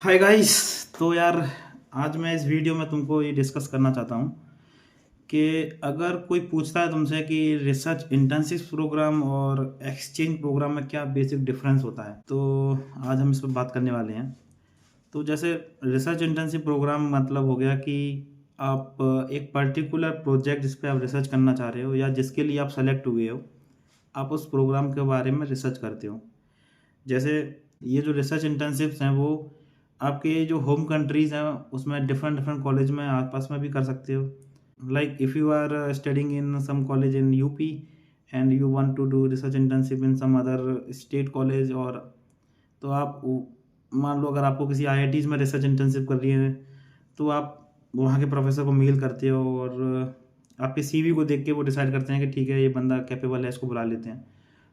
Hi guys. तो यार, आज मैं इस वीडियो में तुमको ये डिस्कस करना चाहता हूँ कि अगर कोई पूछता है तुमसे कि रिसर्च इंटर्नशिप प्रोग्राम और एक्सचेंज प्रोग्राम में क्या बेसिक डिफरेंस होता है, तो आज हम इस पर बात करने वाले हैं। तो जैसे रिसर्च इंटर्नशिप प्रोग्राम मतलब हो गया कि आप एक पर्टिकुलर प्रोजेक्ट जिस पे आप रिसर्च करना चाह रहे हो या जिसके लिए आप सेलेक्ट हुए हो, आप उस प्रोग्राम के बारे में रिसर्च करते हो। जैसे ये जो रिसर्च इंटर्नशिप्स हैं वो आपके जो होम कंट्रीज़ हैं उसमें डिफरेंट डिफरेंट कॉलेज में आसपास में भी कर सकते हो। Like if you are studying in some college in UP and you want to do research internship in some other state college, और तो आप मान लो अगर आपको किसी आईआईटीज़ में रिसर्च इंटर्नशिप कर रही है तो आप वहाँ के प्रोफेसर को मेल करते हो और आपके सीवी को देख के वो डिसाइड करते हैं कि ठीक है ये बंदा कैपेबल है, इसको बुला लेते हैं।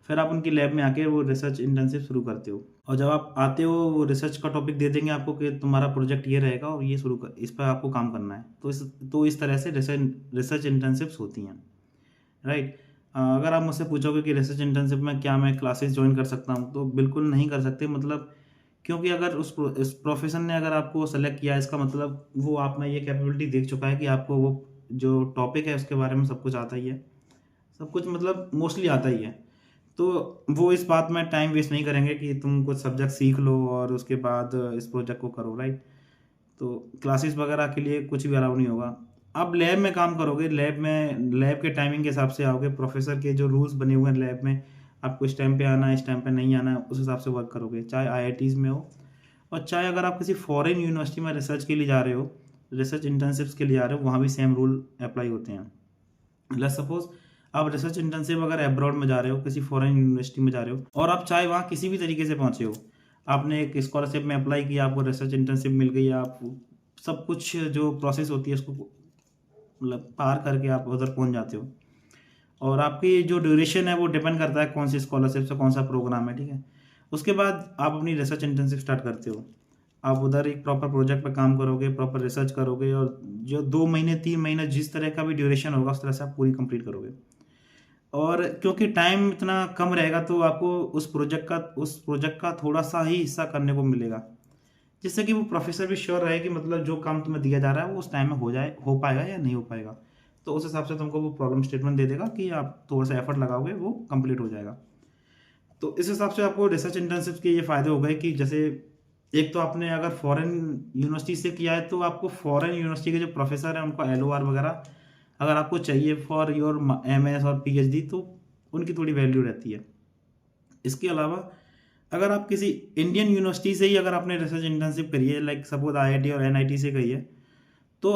फिर आप उनकी लैब में आके वो रिसर्च इंटर्नशिप शुरू करते हो, और जब आप आते हो वो रिसर्च का टॉपिक दे देंगे आपको कि तुम्हारा प्रोजेक्ट ये रहेगा और ये शुरू कर, इस पर आपको काम करना है। तो इस तरह से रिसर्च इंटर्नशिप्स होती हैं, राइट। अगर आप मुझसे पूछोगे कि रिसर्च इंटर्नशिप में क्या मैं क्लासेस ज्वाइन कर सकता हूँ, तो बिल्कुल नहीं कर सकते। मतलब क्योंकि अगर इस प्रोफेशन ने अगर आपको सेलेक्ट किया, इसका मतलब वो आप में ये कैपेबिलिटी देख चुका है कि आपको वो जो टॉपिक है उसके बारे में सब कुछ आता ही है, सब कुछ मतलब मोस्टली आता ही है। तो वो इस बात में टाइम वेस्ट नहीं करेंगे कि तुम कुछ सब्जेक्ट सीख लो और उसके बाद इस प्रोजेक्ट को करो, राइट। तो क्लासेस वगैरह के लिए कुछ भी अलाउ नहीं होगा। आप लैब में काम करोगे, लैब के टाइमिंग के हिसाब से आओगे, प्रोफेसर के जो रूल्स बने हुए हैं लैब में, आपको इस टाइम पे आना है, इस टाइम पे नहीं आना है, उस हिसाब से वर्क करोगे, चाहे आईआईटीज़ में हो और चाहे अगर आप किसी फॉरेन यूनिवर्सिटी में रिसर्च के लिए जा रहे हो, रिसर्च इंटर्नशिप्स के लिए जा रहे हो, वहाँ भी सेम रूल अप्लाई होते हैं। लेट्स सपोज आप रिसर्च इंटर्नशिप अगर अब्रॉड में जा रहे हो, किसी फॉरेन यूनिवर्सिटी में जा रहे हो, और आप चाहे वहाँ किसी भी तरीके से पहुँचे हो, आपने एक स्कॉलरशिप में अप्लाई किया, आपको रिसर्च इंटर्नशिप मिल गई, आप सब कुछ जो प्रोसेस होती है उसको मतलब पार करके आप उधर पहुँच जाते हो, और आपकी जो ड्यूरेशन है वो डिपेंड करता है कौन सी स्कॉलरशिप से कौन सा प्रोग्राम है, ठीक है। उसके बाद आप अपनी रिसर्च इंटर्नशिप स्टार्ट करते हो। आप उधर एक प्रॉपर प्रोजेक्ट पे काम करोगे, प्रॉपर रिसर्च करोगे, और जो 2 महीने 3 महीने जिस तरह का भी ड्यूरेशन होगा उस तरह से आप पूरी कंप्लीट करोगे। और क्योंकि टाइम इतना कम रहेगा तो आपको उस प्रोजेक्ट का थोड़ा सा ही हिस्सा करने को मिलेगा, जिससे कि वो प्रोफेसर भी श्योर रहे कि मतलब जो काम तुम्हें दिया जा रहा है वो उस टाइम में हो पाएगा या नहीं हो पाएगा। तो उस हिसाब से तुमको वो प्रॉब्लम स्टेटमेंट दे देगा कि आप थोड़ा सा एफर्ट लगाओगे वो कंप्लीट हो जाएगा। तो इस हिसाब से आपको रिसर्च इंटर्नशिप के ये फ़ायदे हो गए कि जैसे एक तो आपने अगर फॉरेन यूनिवर्सिटी से किया है तो आपको फॉरेन यूनिवर्सिटी के जो प्रोफेसर हैं उनका एलओआर वगैरह अगर आपको चाहिए फॉर योर एमएस और पीएचडी, तो उनकी थोड़ी वैल्यू रहती है। इसके अलावा अगर आप किसी इंडियन यूनिवर्सिटी से ही अगर आपने रिसर्च इंटर्नशिप करी है, लाइक सपोज आईआईटी और एनआईटी से कही है, तो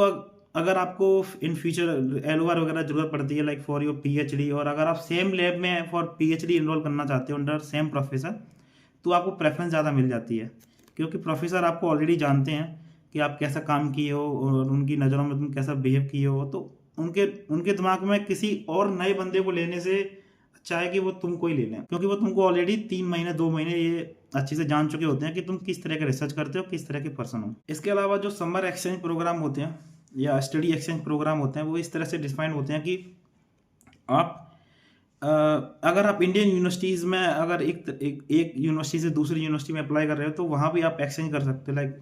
अगर आपको इन फ्यूचर एलओआर वगैरह ज़रूरत पड़ती है लाइक फॉर योर पीएचडी, और अगर आप सेम लैब में फॉर पीएचडी इनरोल करना चाहते हो अंडर सेम प्रोफेसर, तो आपको प्रेफरेंस ज़्यादा मिल जाती है, क्योंकि प्रोफेसर आपको ऑलरेडी जानते हैं कि आप कैसा काम किए हो और उनकी नज़रों में तुम कैसा बिहेव किए हो। तो उनके उनके दिमाग में किसी और नए बंदे को लेने से अच्छा है कि वो तुमको ही ले लें, क्योंकि वो तुमको ऑलरेडी 3 महीने 2 महीने ये अच्छे से जान चुके होते हैं कि तुम किस तरह के रिसर्च करते हो, किस तरह के पर्सन हो। इसके अलावा जो समर एक्सचेंज प्रोग्राम होते हैं या स्टडी एक्सचेंज प्रोग्राम होते हैं वो इस तरह से डिफाइन होते हैं कि आप अ, अगर आप इंडियन यूनिवर्सिटीज़ में अगर एक यूनिवर्सिटी से दूसरी यूनिवर्सिटी में अप्लाई कर रहे हो तो वहाँ भी आप एक्सचेंज कर सकते हो। लाइक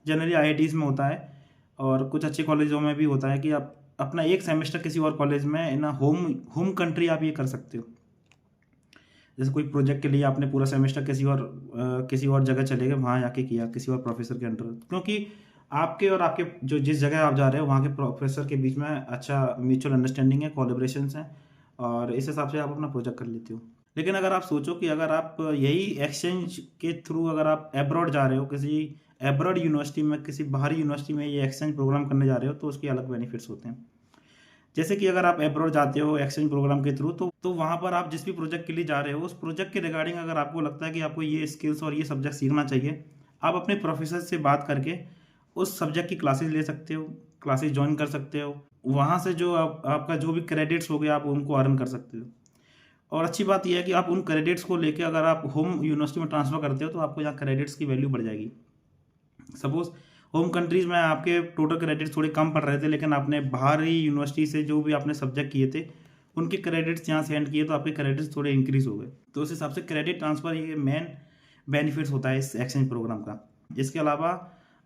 जनरली आईआईटीज़ में होता है और कुछ अच्छे कॉलेजों में भी होता है कि आप अपना एक सेमेस्टर किसी और कॉलेज में इन होम होम कंट्री आप ये कर सकते हो। जैसे कोई प्रोजेक्ट के लिए आपने पूरा सेमेस्टर किसी और जगह चले गए, वहाँ जाके किया किसी और प्रोफेसर के अंडर, क्योंकि आपके और आपके जो जिस जगह आप जा रहे हो वहाँ के प्रोफेसर के बीच में अच्छा म्यूचुअल अंडरस्टैंडिंग है, कोलैबोरेशंस हैं, और इस हिसाब से आप अपना प्रोजेक्ट कर लेते हो। लेकिन अगर आप सोचो कि अगर आप यही एक्सचेंज के थ्रू अगर आप एब्रॉड जा रहे हो, किसी एब्रॉड यूनिवर्सिटी में, किसी बाहरी यूनिवर्सिटी में ये एक्सचेंज प्रोग्राम करने जा रहे हो, तो उसके अलग बेनिफिट्स होते हैं। जैसे कि अगर आप अब्रॉड जाते हो एक्सचेंज प्रोग्राम के थ्रू, तो वहाँ पर आप जिस भी प्रोजेक्ट के लिए जा रहे हो उस प्रोजेक्ट के रिगार्डिंग अगर आपको लगता है कि आपको ये स्किल्स और ये सब्जेक्ट सीखना चाहिए, आप अपने प्रोफेसर से बात करके उस सब्जेक्ट की क्लासेस ले सकते हो, क्लासेस ज्वाइन कर सकते हो। वहाँ से जो आपका जो भी क्रेडिट्स हो गए आप उनको अर्न कर सकते हो। और अच्छी बात यह है कि आप उन क्रेडिट्स को लेके अगर आप होम यूनिवर्सिटी में ट्रांसफ़र करते हो तो आपको यहाँ क्रेडिट्स की वैल्यू बढ़ जाएगी। सपोज होम कंट्रीज़ में आपके टोटल क्रेडिट्स थोड़े कम पड़ रहे थे, लेकिन आपने बाहरी यूनिवर्सिटी से जो भी आपने सब्जेक्ट किए थे उनके क्रेडिट्स यहाँ सेंड किए तो आपके क्रेडिट्स थोड़े इंक्रीज़ हो गए। तो उस हिसाब से क्रेडिट ट्रांसफ़र ये मेन बेनिफिट्स होता है इस एक्सचेंज प्रोग्राम का। इसके अलावा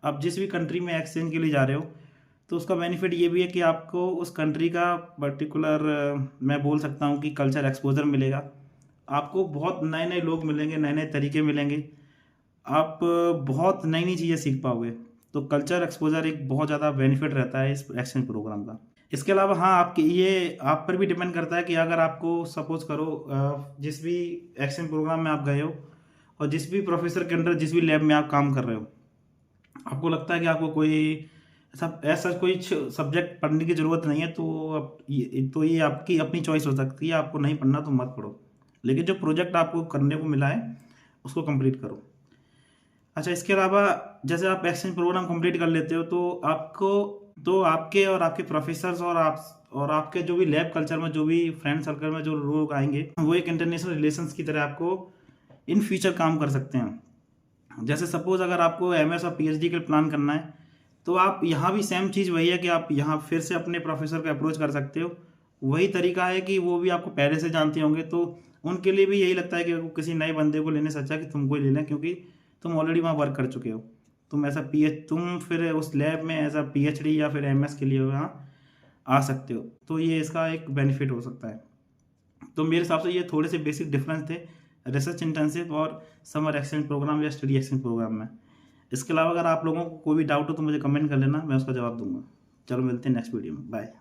आप जिस भी कंट्री में एक्सचेंज के लिए जा रहे हो तो उसका बेनिफिट ये भी है कि आपको उस कंट्री का पर्टिकुलर मैं बोल सकता हूँ कि कल्चर एक्सपोजर मिलेगा। आपको बहुत नए नए लोग मिलेंगे, नए नए तरीके मिलेंगे, आप बहुत नई नई चीज़ें सीख पाओगे। तो कल्चर एक्सपोजर एक बहुत ज़्यादा बेनिफिट रहता है इस एक्सचेंज प्रोग्राम का। इसके अलावा हाँ, आपके ये आप पर भी डिपेंड करता है कि अगर आपको सपोज करो जिस भी एक्सचेंज प्रोग्राम में आप गए हो और जिस भी प्रोफेसर के अंडर जिस भी लैब में आप काम कर रहे हो, आपको लगता है कि आपको कोई ऐसा कोई सब्जेक्ट पढ़ने की ज़रूरत नहीं है, तो ये आपकी अपनी चॉइस हो सकती है। आपको नहीं पढ़ना तो मत पढ़ो, लेकिन जो प्रोजेक्ट आपको करने को मिला है उसको कंप्लीट करो। अच्छा, इसके अलावा जैसे आप एक्सचेंज प्रोग्राम कंप्लीट कर लेते हो तो आपके और आपके प्रोफेसर्स और आपके जो भी लैब कल्चर में जो भी फ्रेंड सर्कल में जो लोग आएंगे, वो एक इंटरनेशनल रिलेशंस की तरह आपको इन फ्यूचर काम कर सकते हैं। जैसे सपोज अगर आपको एमएस और पीएचडी के प्लान करना है तो आप यहाँ भी सेम चीज़ वही है कि आप यहाँ फिर से अपने प्रोफेसर को अप्रोच कर सकते हो। वही तरीका है कि वो भी आपको पहले से जानते होंगे, तो उनके लिए भी यही लगता है कि वो किसी नए बंदे को लेने से अच्छा कि तुमको ही ले लें, क्योंकि तुम ऑलरेडी वहाँ वर्क कर चुके हो। तुम फिर उस लैब में एज अ पीएचडी या फिर एमएस के लिए वहाँ आ सकते हो। तो ये इसका एक बेनिफिट हो सकता है। तो मेरे हिसाब से ये थोड़े से बेसिक डिफरेंस थे रिसर्च इंटर्नशिप और समर एक्सचेंज प्रोग्राम या स्टडी एक्सचेंज प्रोग्राम में। इसके अलावा अगर आप लोगों को कोई भी डाउट हो तो मुझे कमेंट कर लेना, मैं उसका जवाब दूंगा। चलो मिलते हैं नेक्स्ट वीडियो में, बाय।